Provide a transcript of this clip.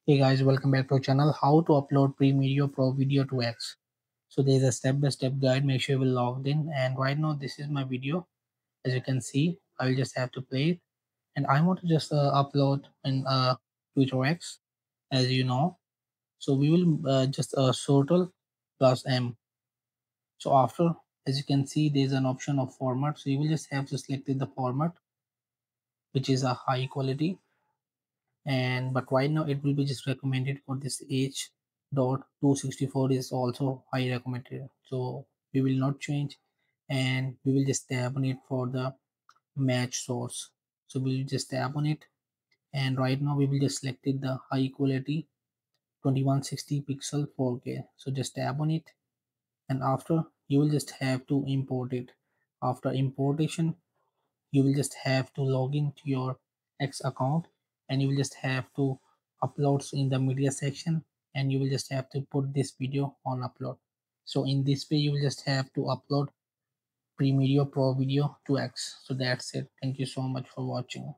Hey guys, welcome back to our channel. How to upload Premiere Pro Video to X. So there's a step-by-step guide. Make sure you're logged in. And right now, this is my video. As you can see, I'll just have to play it. And I want to just upload in Twitter X, as you know. So we will just total plus M. So after, as you can see, there's an option of format. So you will just have to select the format, which is a high quality. And but right now it will be just recommended for this H.264 is also high recommended, so we will not change, and we will just tap on it for the match source. So we will just tap on it, and right now we will just select it the high quality 2160 pixel 4K. So just tap on it, and after you will just have to import it. After importation, you will just have to log into your X account, and you will just have to upload in the media section, and you will just have to put this video on upload. So in this way you will just have to upload Premiere Pro Video to X. So that's it. Thank you so much for watching.